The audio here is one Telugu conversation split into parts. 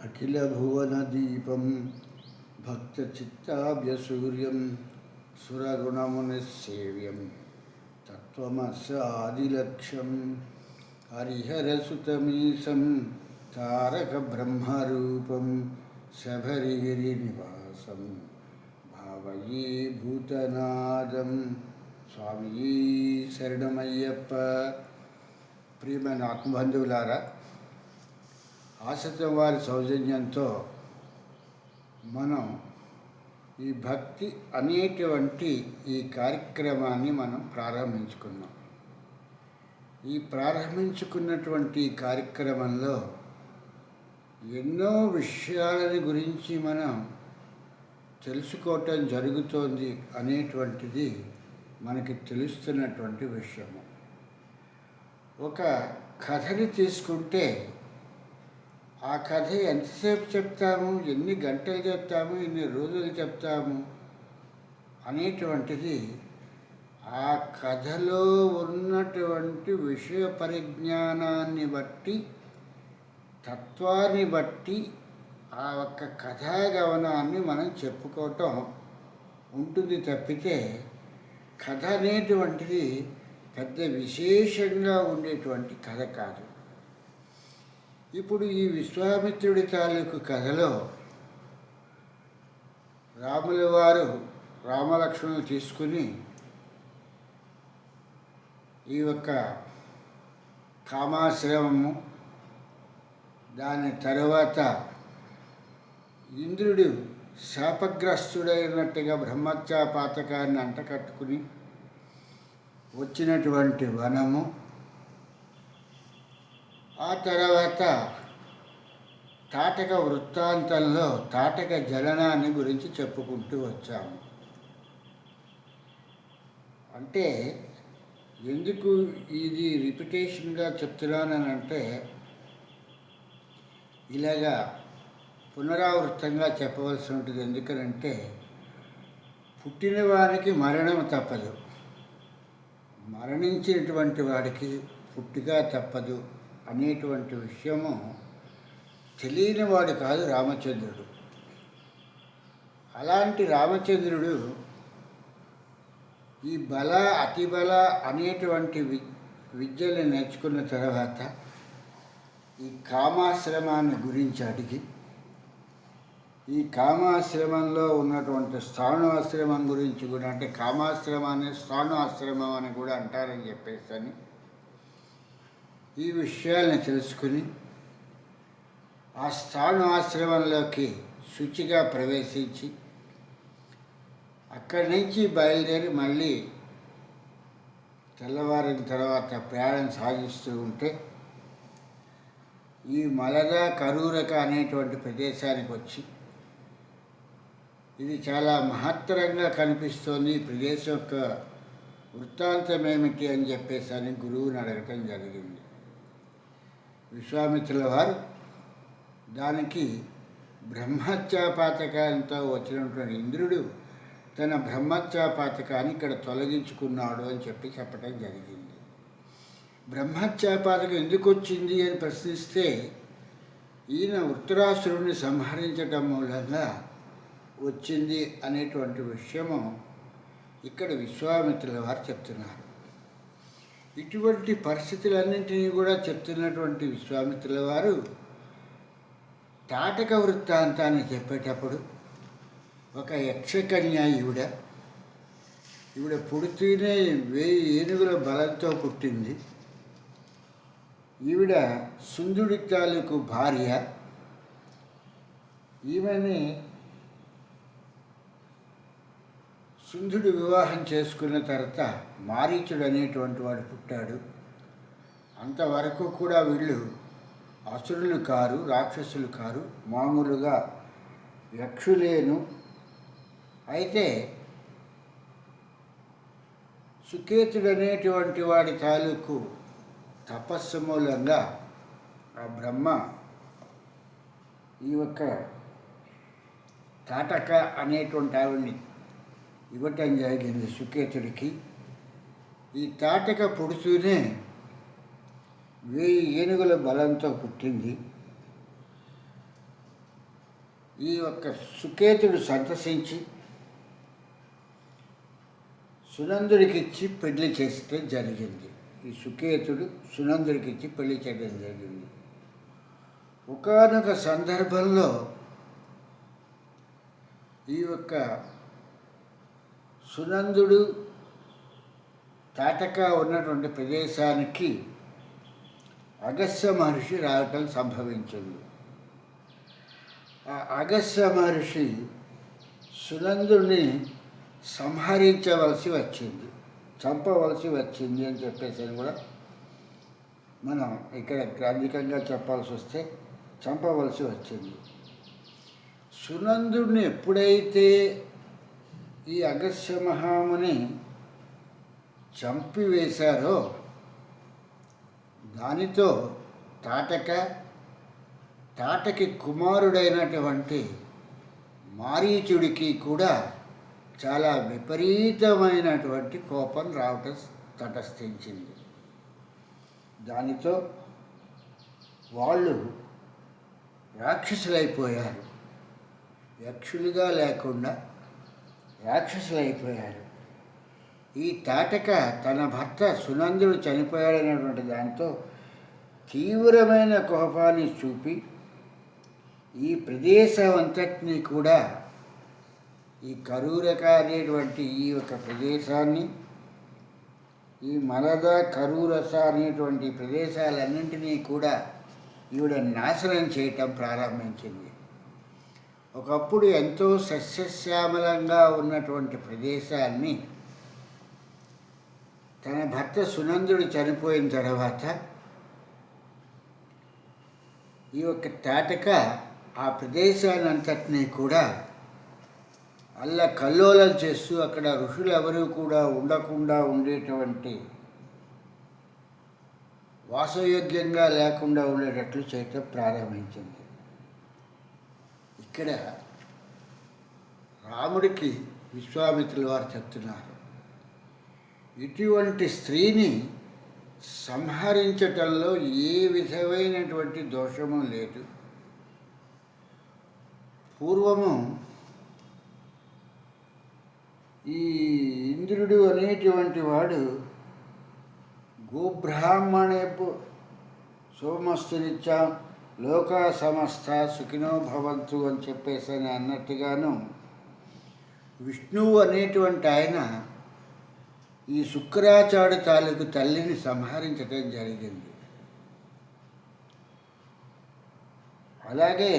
అఖిలభువనదీపం భక్తచిత్తాభ్యసూర్యం సురగుణమునిస్సేవ్యం తత్వమస్యాదిలక్ష్యం హరిహరసుతమీశం తారకబ్రహ్మరూపం శబరిగిరినివాసం భావయే భూతనాదం. స్వామి శరణమయ్యప్ప. ప్రియమైన ఆత్మబంధువులారా, ఆశ్రితం వారి సౌజన్యంతో మనం ఈ భక్తి అనేటువంటి ఈ కార్యక్రమాన్ని మనం ప్రారంభించుకున్నాం. ఈ ప్రారంభించుకున్నటువంటి కార్యక్రమంలో ఎన్నో విషయాలని గురించి మనం తెలుసుకోవటం జరుగుతోంది అనేటువంటిది మనకి తెలుస్తున్నటువంటి విషయము. ఒక కథని తీసుకుంటే ఆ కథ ఎంతసేపు చెప్తాము, ఎన్ని గంటలు చెప్తాము, ఎన్ని రోజులు చెప్తాము అనేటువంటిది ఆ కథలో ఉన్నటువంటి విషయ పరిజ్ఞానాన్ని బట్టి, తత్వాన్ని బట్టి ఆ ఒక్క కథాగమనాన్ని మనం చెప్పుకోవటం ఉంటుంది తప్పితే కథ అనేటువంటిది పెద్ద విశేషంగా ఉండేటువంటి కథ కాదు. ఇప్పుడు ఈ విశ్వామిత్రుడి తాలూకు కథలో రాముల వారు రామలక్ష్మణులు తీసుకుని ఈ యొక్క కామాశ్రమము, దాని తరువాత ఇంద్రుడు శాపగ్రస్తుడైనట్టుగా బ్రహ్మత్యా పాతకాన్ని అంటకట్టుకుని వచ్చినటువంటి వనము, ఆ తర్వాత తాటక వృత్తాంతంలో తాటక జననాన్ని గురించి చెప్పుకుంటూ వచ్చాము. అంటే ఎందుకు ఇది రిపిటేషన్గా చెప్తున్నానంటే, ఇలాగా పునరావృతంగా చెప్పవలసి ఉంటుంది. ఎందుకనంటే పుట్టిన వారికి మరణం తప్పదు, మరణించినటువంటి వాడికి పుట్టుక తప్పదు అనేటువంటి విషయము తెలియని వాడు కాదు రామచంద్రుడు. అలాంటి రామచంద్రుడు ఈ బల అతిబల అనేటువంటి విద్యలు నేర్చుకున్న తర్వాత ఈ కామాశ్రమాన్ని గురించి అడిగి, ఈ కామాశ్రమంలో ఉన్నటువంటి స్థాణు ఆశ్రమం గురించి కూడా, అంటే కామాశ్రమాన్ని స్థాణు ఆశ్రమం అని కూడా అంటారని చెప్పేసి ఈ విషయాల్ని తెలుసుకుని ఆ స్థాణు ఆశ్రమంలోకి శుచిగా ప్రవేశించి అక్కడి నుంచి బయలుదేరి మళ్ళీ తెల్లవారిన తర్వాత ప్రయాణం సాగిస్తూ ఉంటే ఈ మలద కరూరక అనేటువంటి ప్రదేశానికి వచ్చి, ఇది చాలా మహత్తరంగా కనిపిస్తోంది, ఈ ప్రదేశం యొక్క వృత్తాంతం ఏమిటి అని చెప్పేసి గురువుని అడగటం జరిగింది. విశ్వామిత్రుల వారు దానికి బ్రహ్మత్యాపాతకంతో వచ్చినటువంటి ఇంద్రుడు తన బ్రహ్మత్యాపాతకాన్ని ఇక్కడ తొలగించుకున్నాడు అని చెప్పటం జరిగింది. బ్రహ్మత్యాపాతకం ఎందుకు వచ్చింది అని ప్రశ్నిస్తే, ఈయన వృత్రాసురుడిని సంహరించటం మూలంగా వచ్చింది అనేటువంటి విషయము ఇక్కడ విశ్వామిత్రుల వారు చెప్తున్నారు. ఇటువంటి పరిస్థితులన్నింటినీ కూడా చెప్తున్నటువంటి విశ్వామిత్రుల వారు తాటక వృత్తాంతాన్ని చెప్పేటప్పుడు ఒక యక్షకన్య ఈవిడ పుడుతూనే 1000 ఏనుగుల బలంతో పుట్టింది. ఈవిడ సుందుడి తాలూకు భార్య. ఈమెని సుందుడు వివాహం చేసుకున్న తర్వాత మారీచుడు అనేటువంటి వాడు పుట్టాడు. అంతవరకు కూడా వీళ్ళు అసురులు కారు, రాక్షసులు కారు, మామూలుగా యక్షులేను. అయితే సుకేతుడు అనేటువంటి వాడి తాలూకు తపస్సు మూలంగా ఆ బ్రహ్మ ఈ యొక్క తాటక అనేటువంటి ఆవిడ్ని ఇవ్వటం జరిగింది సుకేతుడికి. ఈ తాటక పుడుతూనే 1000 ఏనుగుల బలంతో పుట్టింది. ఈ యొక్క సుకేతుడు సంతసించి సునందుడికిచ్చి పెళ్లి చేస్తే జరిగింది. ఈ సుకేతుడు సునందుడికిచ్చి పెళ్లి చేయడం జరిగింది. ఒకానొక సందర్భంలో ఈ యొక్క సునందుడు తాటక ఉన్నటువంటి ప్రదేశానికి అగస్త్య మహర్షి రావటం సంభవించింది. ఆ అగస్త్య మహర్షి సునందుడిని సంహరించవలసి వచ్చింది, చంపవలసి వచ్చింది అని చెప్పేసి కూడా మనం ఇక్కడ గ్రాంధికంగా చెప్పాల్సి వస్తే చంపవలసి వచ్చింది. సునందుడిని ఎప్పుడైతే ఈ అగస్త్య మహాముని చంపివేశారో దానితో తాటకి కుమారుడైనటువంటి మారీచుడికి కూడా చాలా విపరీతమైనటువంటి కోపం రావటం తటస్థించింది. దానితో వాళ్ళు రాక్షసులైపోయారు. యక్షులుగా లేకుండా రాక్షసులైపోయారు. ఈ తాటక తన భర్త సునందుడు చనిపోయాడనేటువంటి దాంతో తీవ్రమైన కోపాన్ని చూపి ఈ ప్రదేశం అంతటినీ కూడా, ఈ కరూరక అనేటువంటి ఈ యొక్క ప్రదేశాన్ని, ఈ మలద కరూరస అనేటువంటి ప్రదేశాలన్నింటినీ కూడా ఈవిడ నాశనం చేయటం ప్రారంభించింది. ఒకప్పుడు ఎంతో సస్యశ్యామలంగా ఉన్నటువంటి ప్రదేశాన్ని తన భర్త సునందుడు చనిపోయిన తర్వాత ఈ యొక్క తాటక ఆ ప్రదేశాన్ని అంతటినీ కూడా కల్లోలం చేస్తూ అక్కడ ఋషులు ఎవరూ కూడా ఉండకుండా ఉండేటువంటి, వాసయోగ్యంగా లేకుండా ఉండేటట్లు చేయటం ప్రారంభించింది. ఇక్కడ రాముడికి విశ్వామిత్రుల వారు చెప్తున్నారు, ఇటువంటి స్త్రీని సంహరించటంలో ఏ విధమైనటువంటి దోషము లేదు. పూర్వము ఈ ఇంద్రుడు అనేటువంటి వాడు గోబ్రాహ్మణేపు సోమస్తునిత్యా లోకా సమస్త సుఖినో భవంతు అని చెప్పేసి అని అన్నట్టుగాను విష్ణువు అనేటువంటి ఆయన ఈ శుక్రాచార్య తాలూకు తల్లిని సంహరించడం జరిగింది. అలాగే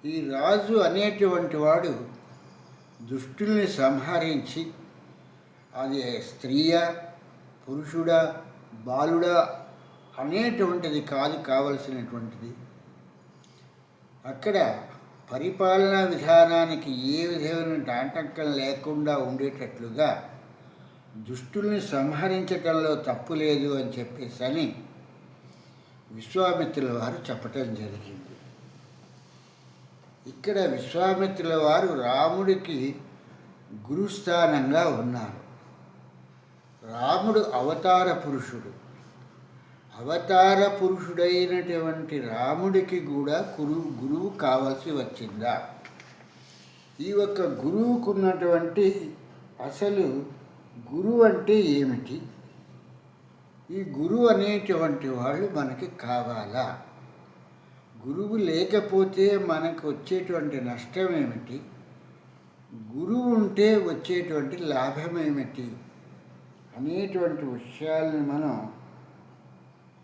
ఈ రాజు అనేటువంటి వాడు దుష్టుల్ని సంహరించి, అది స్త్రీయా పురుషుడా బాలుడా అనేటువంటిది కావలసినటువంటిది. అక్కడ పరిపాలనా విధానానికి ఏ విధమైన ఆటంకం లేకుండా ఉండేటట్లుగా దుష్టుల్ని సంహరించటంలో తప్పు లేదు అని చెప్పేసి విశ్వామిత్రుల వారు చెప్పటం జరిగింది. ఇక్కడ విశ్వామిత్రుల వారు రాముడికి గురుస్థానంగా ఉన్నారు. రాముడు అవతార పురుషుడు. అవతార పురుషుడైనటువంటి రాముడికి కూడా గురువు కావాల్సి వచ్చిందా? ఈ ఒక్క గురువుకున్నటువంటి అసలు గురువు అంటే ఏమిటి? ఈ గురువు అనేటువంటి వాళ్ళు మనకి కావాలా? గురువు లేకపోతే మనకు వచ్చేటువంటి నష్టం ఏమిటి? గురువు ఉంటే వచ్చేటువంటి లాభం ఏమిటి అనేటువంటి విషయాలను మనం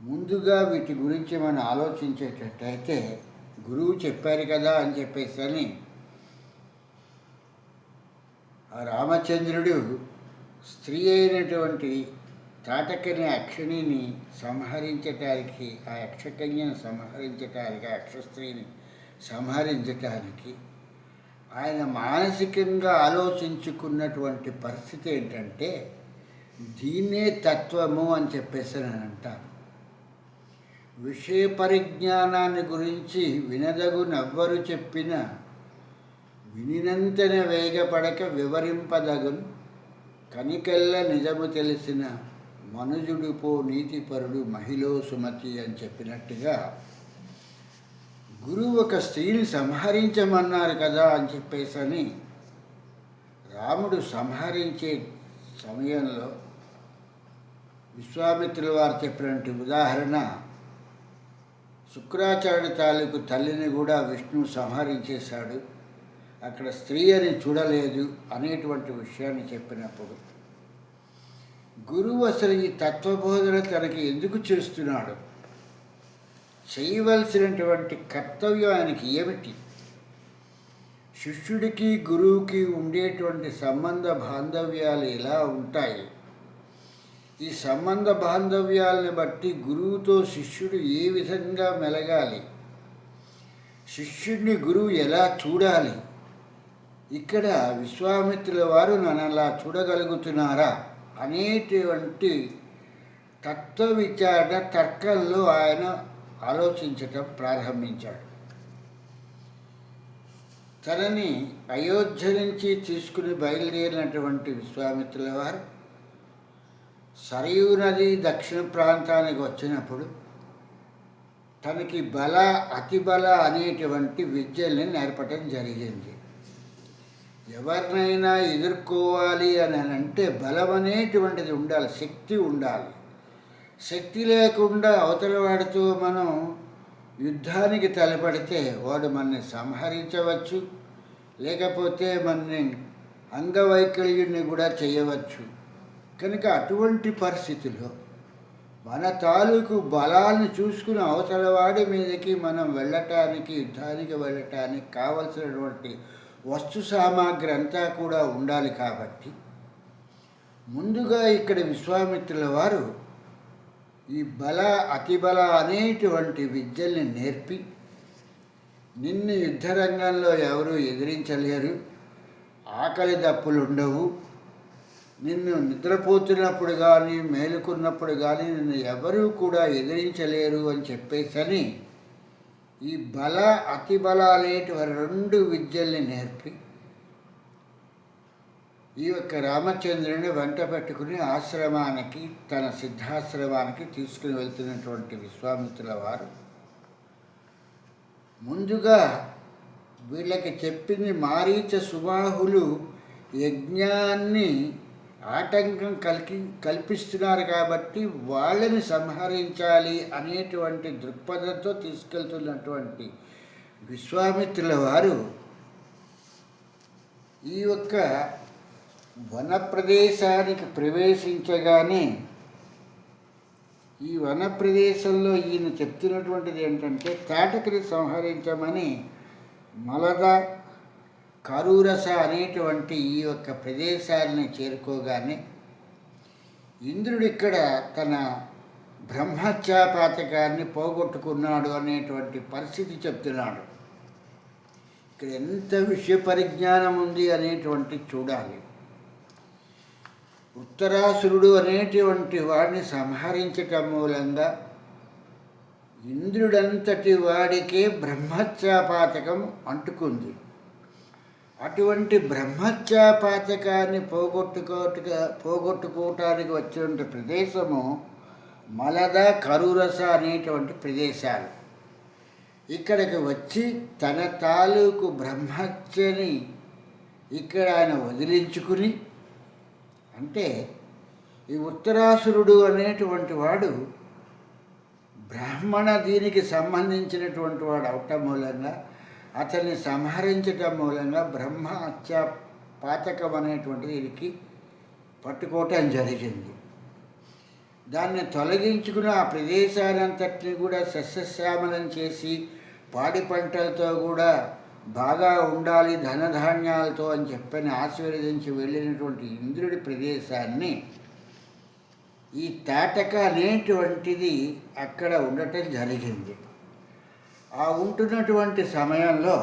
ముందుగా వీటి గురించి మనం ఆలోచించేటట్టయితే, గురువు చెప్పారు కదా అని చెప్పేసి ఆ రామచంద్రుడు స్త్రీ అయినటువంటి తాటకని అక్షిణిని సంహరించటానికి, ఆ యక్షకన్యను సంహరించటానికి, ఆ యక్షస్త్రీని సంహరించటానికి ఆయన మానసికంగా ఆలోచించుకున్నటువంటి పరిస్థితి ఏంటంటే, దీన్నే తత్వము అని చెప్పేసి నేను అంటాను. విషయ పరిజ్ఞానాన్ని గురించి వినదగునెవ్వరు చెప్పిన వినినంతనే వేగపడక వివరింపదగును కనికెల్ల నిజము తెలిసిన మనుజుడు పో నీతిపరుడు మహిళో సుమతి అని చెప్పినట్టుగా గురువు ఒక స్త్రీని సంహరించమన్నారు కదా అని చెప్పేసని రాముడు సంహరించే సమయంలో విశ్వామిత్రుల వారు చెప్పినటువంటి ఉదాహరణ, శుక్రాచార్యుడి తాలూకు తల్లిని కూడా విష్ణువు సంహరించేశాడు, అక్కడ స్త్రీ అని చూడలేదు అనేటువంటి విషయాన్ని చెప్పినప్పుడు గురువు అసలు ఈ తత్వబోధన తనకి ఎందుకు చేస్తున్నాడు, చేయవలసినటువంటి కర్తవ్యం ఆయనకి ఏమిటి, శిష్యుడికి గురువుకి ఉండేటువంటి సంబంధ బాంధవ్యాలు ఎలా ఉంటాయి, ఈ సంబంధ బాంధవ్యాలను బట్టి గురువుతో శిష్యుడు ఏ విధంగా మెలగాలి, శిష్యుడిని గురువు ఎలా చూడాలి, ఇక్కడ విశ్వామిత్రుల వారు నన్ను అలా చూడగలుగుతున్నారా అనేటువంటి తత్వ విచారణ తర్కంలో ఆయన ఆలోచించటం ప్రారంభించాడు. తనని అయోధ్య నుంచి తీసుకుని బయలుదేరినటువంటి విశ్వామిత్రుల వారు సరయూ నది దక్షిణ ప్రాంతానికి వచ్చినప్పుడు తనకి బల అతిబల అనేటువంటి విద్యల్ని నేర్పటం జరిగింది. ఎవరినైనా ఎదుర్కోవాలి అని అంటే బలం అనేటువంటిది ఉండాలి, శక్తి ఉండాలి. శక్తి లేకుండా అవతల వాడితో మనం యుద్ధానికి తలపడితే వాడు మనని సంహరించవచ్చు, లేకపోతే మనని అంగవైకల్యుని కూడా చేయవచ్చు. కనుక అటువంటి పరిస్థితుల్లో మన తాలూకు బలాన్ని చూసుకుని అవతల వాడి మీదకి మనం వెళ్ళటానికి, యుద్ధానికి వెళ్ళటానికి కావలసినటువంటి వస్తు సామాగ్రి అంతా కూడా ఉండాలి. కాబట్టి ముందుగా ఇక్కడ విశ్వామిత్రుల వారు ఈ బల అతిబల అనేటువంటి విద్యల్ని నేర్పి, నిన్ను యుద్ధరంగంలో ఎవరూ ఎదిరించలేరు, ఆకలి దప్పులు ఉండవు, నిన్ను నిద్రపోతున్నప్పుడు కానీ మేలుకున్నప్పుడు కానీ నిన్ను ఎవరూ కూడా ఎదిరించలేరు అని చెప్పేసని ఈ బల అతిబల అనేటువంటి రెండు విద్యల్ని నేర్పి ఈ యొక్క రామచంద్రుని వెంట పెట్టుకుని ఆశ్రమానికి, తన సిద్ధాశ్రమానికి తీసుకుని వెళ్తున్నటువంటి విశ్వామిత్రుల వారు ముందుగా వీళ్ళకి చెప్పింది, మారీచ సుబాహులు యజ్ఞాన్ని ఆటంకం కల్పిస్తున్నారు కాబట్టి వాళ్ళని సంహరించాలి అనేటువంటి దృక్పథంతో తీసుకెళ్తున్నటువంటి విశ్వామిత్రుల వారు ఈ యొక్క వన ప్రదేశానికి ప్రవేశించగానే ఈ వన ప్రదేశంలో ఈయన చెప్తున్నటువంటిది ఏంటంటే, తాటకిని సంహరించమని మలద కరూరస అనేటువంటి ఈ యొక్క ప్రదేశాలని చేరుకోగానే ఇంద్రుడు ఇక్కడ తన బ్రహ్మత్యాపాతకాన్ని పోగొట్టుకున్నాడు అనేటువంటి పరిస్థితి చెప్తున్నాడు. ఇక్కడ ఎంత విషయ పరిజ్ఞానం ఉంది అనేటువంటి చూడాలి. ఉత్తరాసురుడు అనేటువంటి వాడిని సంహరించటం మూలంగా ఇంద్రుడంతటి వాడికే బ్రహ్మత్యాపాతకం అంటుకుంది. అటువంటి బ్రహ్మత్యాపాతకాన్ని పోగొట్టుకోవటానికి వచ్చినటువంటి ప్రదేశము మలద కరూరస అనేటువంటి ప్రదేశాలు. ఇక్కడికి వచ్చి తన తాలూకు బ్రహ్మత్యని ఇక్కడ ఆయన వదిలించుకుని, అంటే ఈ ఉత్తరాసురుడు అనేటువంటి వాడు బ్రాహ్మణ దీనికి సంబంధించినటువంటి వాడు అవటం మూలంగా అతన్ని సంహరించటం మూలంగా బ్రహ్మ హత్య పాతకం అనేటువంటిది వీరికి పట్టుకోవటం జరిగింది. దాన్ని తొలగించుకుని ఆ ప్రదేశానంతటిని కూడా సస్యశ్యామలం చేసి పాడి పంటలతో కూడా బాగా ఉండాలి, ధనధాన్యాలతో అని చెప్పని ఆశీర్వదించి వెళ్ళినటువంటి ఇంద్రుడి ప్రదేశాన్ని ఈ తాటక అనేటువంటిది అక్కడ ఉండటం జరిగింది. ఆ ఉంటున్నటువంటి సమయంలో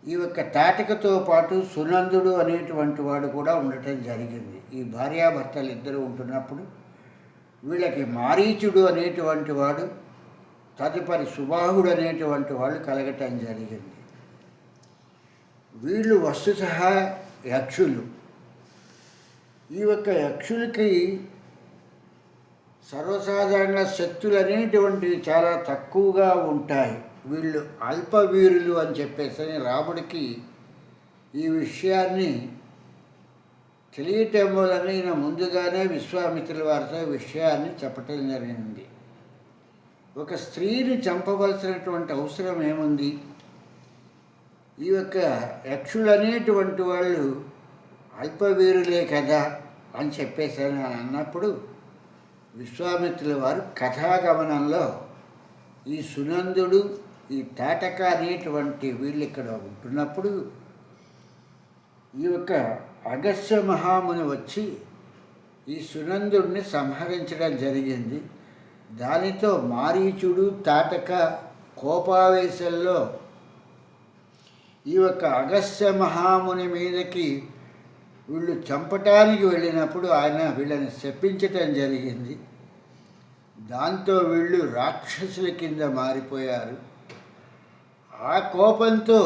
ఈ యొక్క తాటకతో పాటు సునందుడు అనేటువంటి వాడు కూడా ఉండటం జరిగింది. ఈ భార్యాభర్తలు ఇద్దరు ఉంటున్నప్పుడు వీళ్ళకి మారీచుడు అనేటువంటి వాడు, తదుపరి సుబాహుడు అనేటువంటి వాళ్ళు కలగటం జరిగింది. వీళ్ళు వస్తుతః యక్షులు. ఈ యొక్క యక్షులకి సర్వసాధారణ శక్తులు అనేటువంటివి చాలా తక్కువగా ఉంటాయి. వీళ్ళు అల్పవీరులు అని చెప్పేసి రాముడికి ఈ విషయాన్ని తెలియటం వలన ఈయన ముందుగానే విశ్వామిత్రుల వారితో విషయాన్ని చెప్పటం జరిగింది. ఒక స్త్రీని చంపవలసినటువంటి అవసరం ఏముంది? ఈ యొక్క యక్షులు అనేటువంటి వాళ్ళు అల్పవీరులే కదా అని చెప్పేసి అన్నప్పుడు విశ్వామిత్రుల వారు కథాగమనంలో ఈ సునందుడు, ఈ తాటక అనేటువంటి వీళ్ళు ఇక్కడ ఉంటున్నప్పుడు ఈ యొక్క అగస్త్య మహాముని వచ్చి ఈ సునందుడిని సంహరించడం జరిగింది. దానితో మారీచుడు, తాటక కోపావేశంలో ఈ యొక్క అగస్త్య మహాముని మీదకి వీళ్ళు చంపటానికి వెళ్ళినప్పుడు ఆయన వీళ్ళని శపించటం జరిగింది. దాంతో వీళ్ళు రాక్షసుల కింద మారిపోయారు. ఆ కోపంతో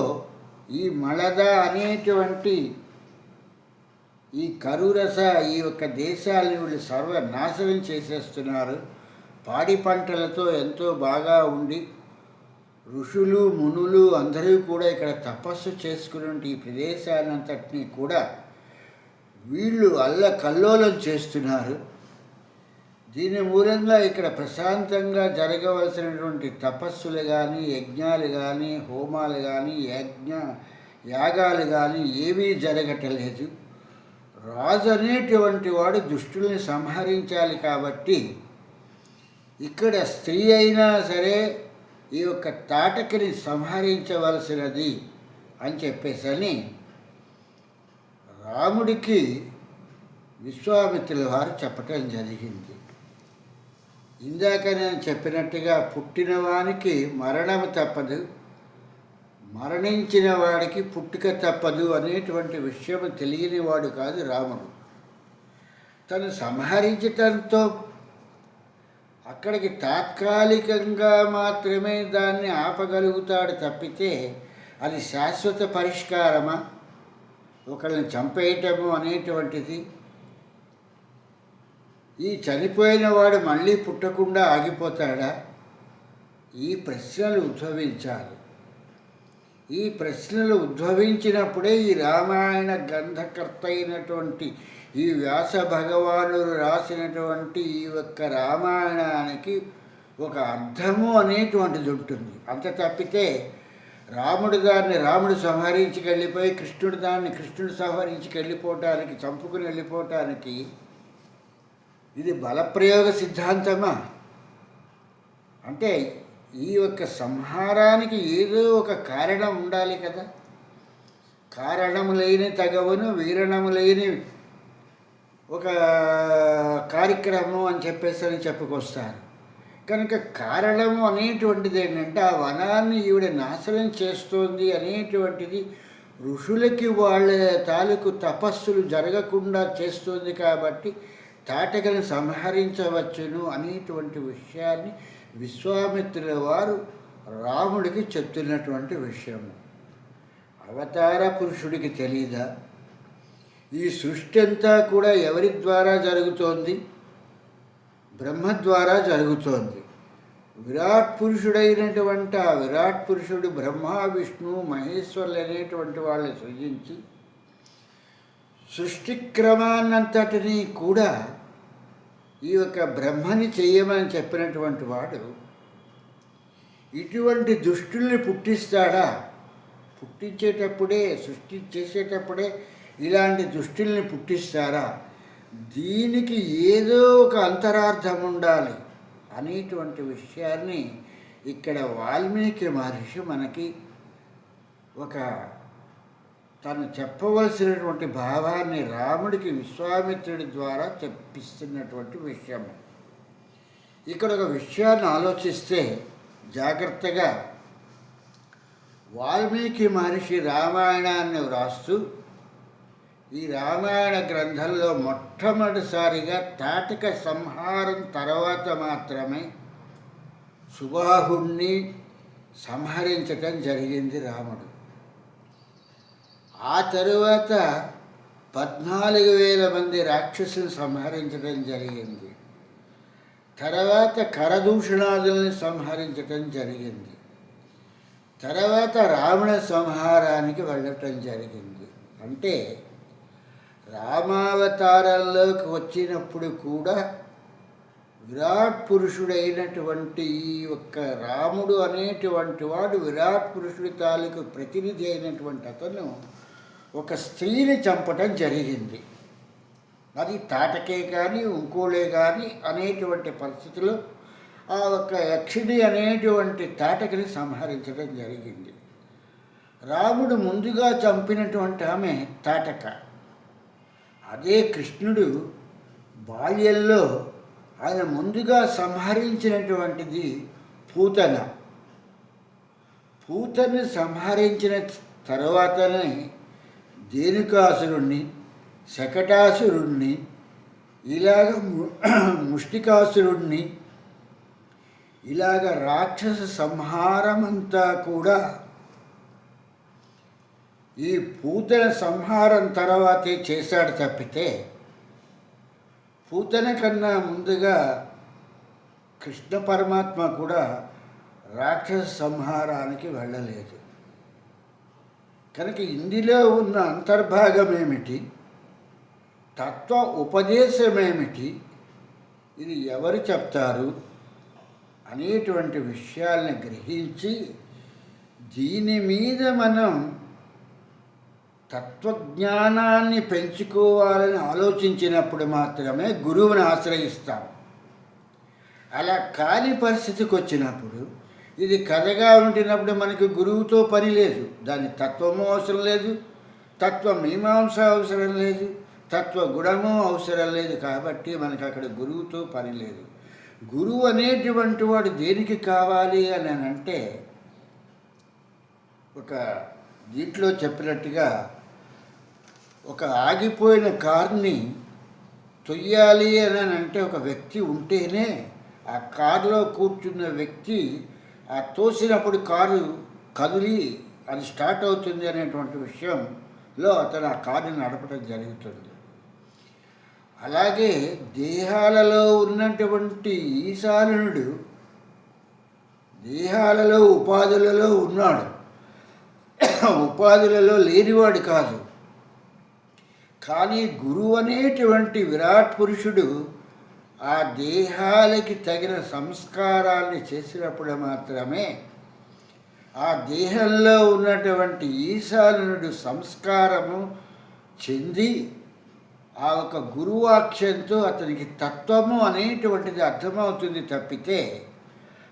ఈ మళద అనేటువంటి ఈ కరురస ఈ యొక్క దేశాలను వీళ్ళు సర్వనాశనం చేసేస్తున్నారు. పాడి పంటలతో ఎంతో బాగా ఉండి ఋషులు మునులు అందరూ కూడా ఇక్కడ తపస్సు చేసుకునే ఈ ప్రదేశానంతటినీ కూడా వీళ్ళు అల్లకల్లోలం చేస్తున్నారు. దీని మూలంగా ఇక్కడ ప్రశాంతంగా జరగవలసినటువంటి తపస్సులు కానీ, యజ్ఞాలు కానీ, హోమాలు కానీ, యాగాలు కానీ ఏమీ జరగటలేదు. రాజు అనేటువంటి వాడు దుష్టుల్ని సంహరించాలి కాబట్టి ఇక్కడ స్త్రీ అయినా సరే ఈ యొక్క తాటకిని సంహరించవలసినది అని చెప్పేసని రాముడికి విశ్వామిత్రుల వారు చెప్పటం జరిగింది. ఇందాక నేను చెప్పినట్టుగా పుట్టినవానికి మరణము తప్పదు, మరణించిన వాడికి పుట్టుక తప్పదు అనేటువంటి విషయం తెలియని వాడు కాదు రాముడు. తను సంహరించటంతో అక్కడికి తాత్కాలికంగా మాత్రమే దాన్ని ఆపగలుగుతాడు తప్పితే అది శాశ్వత పరిష్కారమా? ఒకళ్ళని చంపేయటము అనేటువంటిది ఈ చనిపోయిన వాడు మళ్ళీ పుట్టకుండా ఆగిపోతాడా? ఈ ప్రశ్నలు ఉద్భవించాలి. ఈ ప్రశ్నలు ఉద్భవించినప్పుడే ఈ రామాయణ గ్రంథకర్త అయినటువంటి ఈ వ్యాస భగవానుడు రాసినటువంటి ఈ యొక్క రామాయణానికి ఒక అర్థము అనేటువంటిది ఉంటుంది. అంత తప్పితే రాముడు సంహరించుకెళ్ళిపోయి కృష్ణుడు సంహరించుకెళ్ళిపోవటానికి, చంపుకుని వెళ్ళిపోవటానికి ఇది బలప్రయోగ సిద్ధాంతమా? అంటే ఈ యొక్క సంహారానికి ఏదో ఒక కారణం ఉండాలి కదా. కారణము లేని తగవును వీరణము లేని ఒక కార్యక్రమం అని చెప్పేసి చెప్పుకొస్తారు. కనుక కారణము అనేటువంటిది ఏంటంటే ఆ వనాన్ని ఈవిడ నాశనం చేస్తోంది అనేటువంటిది ఋషులకి వాళ్ళ తాలూకు తపస్సులు జరగకుండా చేస్తుంది కాబట్టి తాటకను సంహరించవచ్చును అనేటువంటి విషయాన్ని విశ్వామిత్రుల వారు రాముడికి చెప్తున్నటువంటి విషయము. అవతార పురుషుడికి తెలీదా? ఈ సృష్టి అంతా కూడా ఎవరి ద్వారా జరుగుతోంది? బ్రహ్మ ద్వారా జరుగుతోంది. విరాట్ పురుషుడైనటువంటి ఆ విరాట్ పురుషుడు బ్రహ్మ, విష్ణు, మహేశ్వరులు అనేటువంటి వాళ్ళని సృజించి సృష్టి క్రమాన్నంతటినీ కూడా ఈ యొక్క బ్రహ్మని చెయ్యమని చెప్పినటువంటి వాడు ఇటువంటి దుష్టుల్ని పుట్టిస్తాడా? పుట్టించేటప్పుడే, సృష్టి చేసేటప్పుడే ఇలాంటి దుష్టుల్ని పుట్టిస్తారా? దీనికి ఏదో ఒక అంతరార్థం ఉండాలి అనేటువంటి విషయాన్ని ఇక్కడ వాల్మీకి మహర్షి మనకి ఒక తను చెప్పవలసినటువంటి భావాన్ని రాముడికి విశ్వామిత్రుడి ద్వారా చెప్పిస్తున్నటువంటి విషయం. ఇక్కడ ఒక విషయాన్ని ఆలోచిస్తే జాగ్రత్తగా వాల్మీకి మహర్షి రామాయణాన్ని వ్రాస్తూ ఈ రామాయణ గ్రంథంలో మొట్టమొదటిసారిగా తాటక సంహారం తర్వాత మాత్రమే సుబాహుణ్ణి సంహరించటం జరిగింది రాముడు. ఆ తరువాత 14,000 మంది రాక్షసులను సంహరించడం జరిగింది. తర్వాత కరదూషణాదుల్ని సంహరించటం జరిగింది. తర్వాత రావణ సంహారానికి వెళ్ళటం జరిగింది. అంటే రామావతారంలోకి వచ్చినప్పుడు కూడా విరాట్ పురుషుడైనటువంటి ఈ ఒక్క రాముడు అనేటువంటి వాడు విరాట్ పురుషుడి తాలూకు ప్రతినిధి అయినటువంటి అతను ఒక స్త్రీని చంపటం జరిగింది. అది తాటకే కానీ ఇంకోలే కానీ అనేటువంటి పరిస్థితుల్లో ఆ ఒక యక్షిణి అనేటువంటి తాటకిని సంహరించడం జరిగింది. రాముడు ముందుగా చంపినటువంటి ఆమె తాటక. అదే కృష్ణుడు బాల్యంలో ఆయన ముందుగా సంహరించినటువంటిది పూతన. పూతని సంహరించిన తర్వాతనే ధేనుకాసురుణ్ణి, శకటాసురుణ్ణి, ఇలాగ ముష్టికాసురుణ్ణి, ఇలాగ రాక్షస సంహారమంతా కూడా ఈ పూతన సంహారం తర్వాతే చేశాడు తప్పితే పూతన కన్నా ముందుగా కృష్ణ పరమాత్మ కూడా రాక్షస సంహారానికి వెళ్ళలేదు. కనుక ఇందులో ఉన్న అంతర్భాగం ఏమిటి, తత్వ ఉపదేశమేమిటి, ఇది ఎవరు చెప్తారు అనేటువంటి విషయాల్ని గ్రహించి దీని మీద మనం తత్వజ్ఞానాన్ని పెంచుకోవాలని ఆలోచించినప్పుడు మాత్రమే గురువుని ఆశ్రయిస్తాం. అలా కాని పరిస్థితికి వచ్చినప్పుడు ఇది కథగా ఉంటున్నప్పుడు మనకు గురువుతో పని లేదు. దాని తత్వము అవసరం లేదు, తత్వ మీమాంస అవసరం లేదు, తత్వ గుణము అవసరం లేదు. కాబట్టి మనకు అక్కడ గురువుతో పని లేదు. గురువు అనేటువంటి వాడు దేనికి కావాలి అని అంటే ఒక దీంట్లో చెప్పినట్టుగా ఒక ఆగిపోయిన కార్ని తొయ్యాలి అని అంటే ఒక వ్యక్తి ఉంటేనే ఆ కారులో కూర్చున్న వ్యక్తి ఆ తోసినప్పుడు కారు కదిలి అది స్టార్ట్ అవుతుంది అనేటువంటి విషయంలో అతను ఆ కారుని నడపడం జరుగుతుంది. అలాగే దేహాలలో ఉన్నటువంటి ఈశానుడు దేహాలలో ఉపాధులలో ఉన్నాడు, ఉపాధులలో లేనివాడు కాదు. కానీ గురువు అనేటువంటి విరాట్ పురుషుడు ఆ దేహాలకి తగిన సంస్కారాన్ని చేసినప్పుడు మాత్రమే ఆ దేహంలో ఉన్నటువంటి ఈశానుడు సంస్కారము చెంది ఆ ఒక గురువాక్యంతో అతనికి తత్వము అనేటువంటిది అర్థమవుతుంది తప్పితే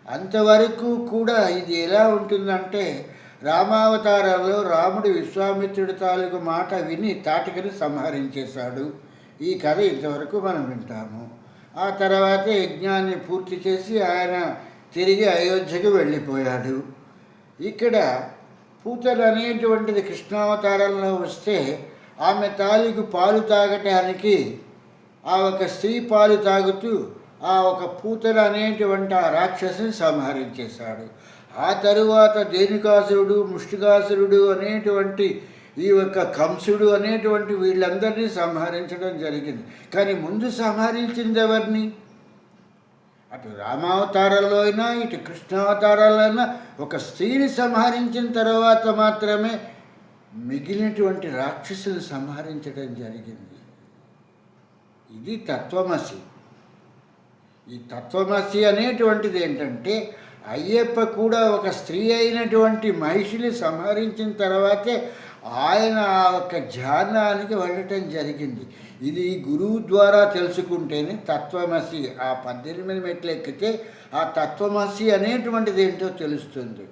అంతవరకు కూడా ఇది ఎలా ఉంటుందంటే రామావతారంలో రాముడు విశ్వామిత్రుడి తాలూకు మాట విని తాటకని సంహరించేశాడు. ఈ కథ ఇంతవరకు మనం వింటాము. ఆ తర్వాత యజ్ఞాన్ని పూర్తి చేసి ఆయన తిరిగి అయోధ్యకు వెళ్ళిపోయాడు. ఇక్కడ పూతన అనేటువంటిది కృష్ణావతారంలో వస్తే ఆమె తాలూకు పాలు తాగటానికి ఆ ఒక స్త్రీ పాలు తాగుతూ ఆ ఒక పూతన అనేటువంటి ఆ రాక్షసుని సంహరించేశాడు. ఆ తరువాత ధేనుకాసురుడు, ముష్టికాసురుడు అనేటువంటి ఈ యొక్క కంసుడు అనేటువంటి వీళ్ళందరినీ సంహరించడం జరిగింది. కానీ ముందు సంహరించింది ఎవరిని? అటు రామావతారంలో అయినా ఇటు కృష్ణావతారాల్లో అయినా ఒక స్త్రీని సంహరించిన తర్వాత మాత్రమే మిగిలినటువంటి రాక్షసులు సంహరించడం జరిగింది. ఇది తత్వమసి. ఈ తత్వమసి అనేటువంటిది ఏంటంటే అయ్యప్ప కూడా ఒక స్త్రీ అయినటువంటి మహిషిని సంహరించిన తర్వాతే ఆయన ఆ యొక్క ధ్యానానికి వెళ్ళటం జరిగింది. ఇది గురువు ద్వారా తెలుసుకుంటేనే తత్వమసి ఆ 18 మెట్లు ఎక్కితే ఆ తత్వమసి అనేటువంటిది ఏంటో తెలుస్తుంది,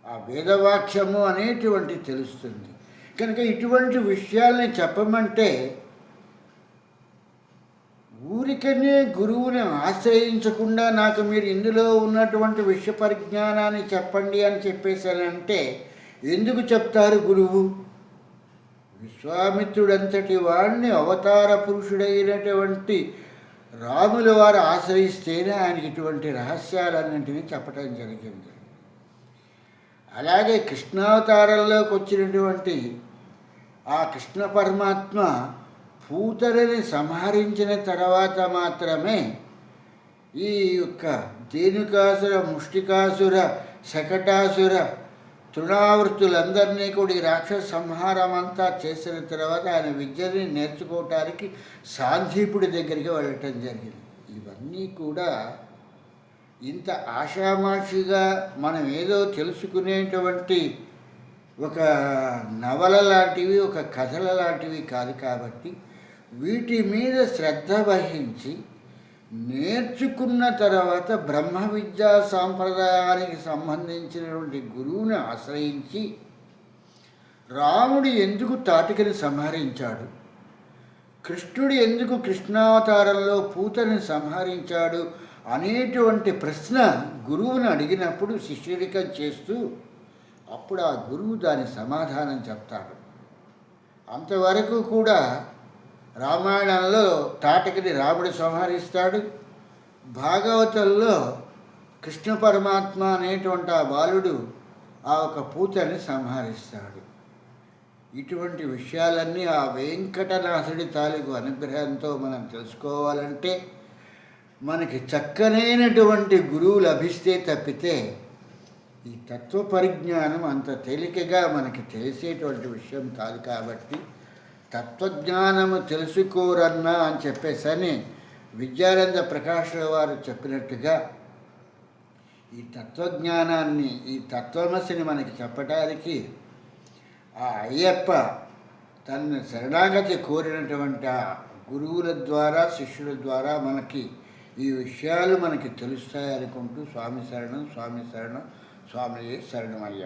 ఆ వేదవాక్యము అనేటువంటిది తెలుస్తుంది. కనుక ఇటువంటి విషయాల్ని చెప్పమంటే ఊరికనే గురువుని ఆశ్రయించకుండా నాకు మీరు ఇందులో ఉన్నటువంటి విషయ పరిజ్ఞానాన్ని చెప్పండి అని చెప్పేశానంటే ఎందుకు చెప్తారు గురువు? విశ్వామిత్రుడంతటి వాడిని అవతార పురుషుడైనటువంటి రాముల వారు ఆశ్రయిస్తేనే ఆయనకి ఇటువంటి రహస్యాలన్నింటినీ చెప్పడం జరిగింది. అలాగే కృష్ణావతారంలోకి వచ్చినటువంటి ఆ కృష్ణ పరమాత్మ పూతనని సంహరించిన తర్వాత మాత్రమే ఈ యొక్క ధేనుకాసుర, ముష్టికాసుర, శకటాసుర, తృణావృత్తులందరినీ కూడా ఈ రాక్షస సంహారం అంతా చేసిన తర్వాత ఆయన విద్యని నేర్చుకోవటానికి సాందీపుడి దగ్గరికి వెళ్ళటం జరిగింది. ఇవన్నీ కూడా ఇంత ఆషామాషిగా మనం ఏదో తెలుసుకునేటువంటి ఒక నవల లాంటివి, ఒక కథల లాంటివి కాదు. కాబట్టి వీటి మీద శ్రద్ధ వహించి నేర్చుకున్న తర్వాత బ్రహ్మ విద్యా సాంప్రదాయానికి సంబంధించినటువంటి గురువుని ఆశ్రయించి రాముడు ఎందుకు తాటికని సంహరించాడు, కృష్ణుడు ఎందుకు కృష్ణావతారంలో పూతని సంహరించాడు అనేటువంటి ప్రశ్న గురువుని అడిగినప్పుడు శిష్యుడికం చేస్తూ అప్పుడు ఆ గురువు దాని సమాధానం చెప్తాడు. అంతవరకు కూడా రామాయణంలో తాటకిని రాముడు సంహరిస్తాడు, భాగవతంలో కృష్ణ పరమాత్మ అనేటువంటి ఆ బాలుడు ఆ ఒక పూతని సంహరిస్తాడు. ఇటువంటి విషయాలన్నీ ఆ వెంకటనాథుడి తాలూకు అనుగ్రహంతో మనం తెలుసుకోవాలంటే మనకి చక్కనైనటువంటి గురువు లభిస్తే తప్పితే ఈ తత్వ పరిజ్ఞానం అంత తేలికగా మనకి తెలిసేటువంటి విషయం కాదు. కాబట్టి తత్వజ్ఞానము తెలుసుకోరన్నా అని చెప్పేసని విద్యానంద ప్రకాశుల వారు చెప్పినట్టుగా ఈ తత్వజ్ఞానాన్ని, ఈ తత్వమసిని మనకి చెప్పడానికి ఆ అయ్యప్ప తనని శరణాగతి కోరినటువంటి ఆ గురువుల ద్వారా, శిష్యుల ద్వారా మనకి ఈ విషయాలు మనకి తెలుస్తాయనుకుంటూ స్వామి శరణం, స్వామి శరణం, స్వామియే శరణమయ్య.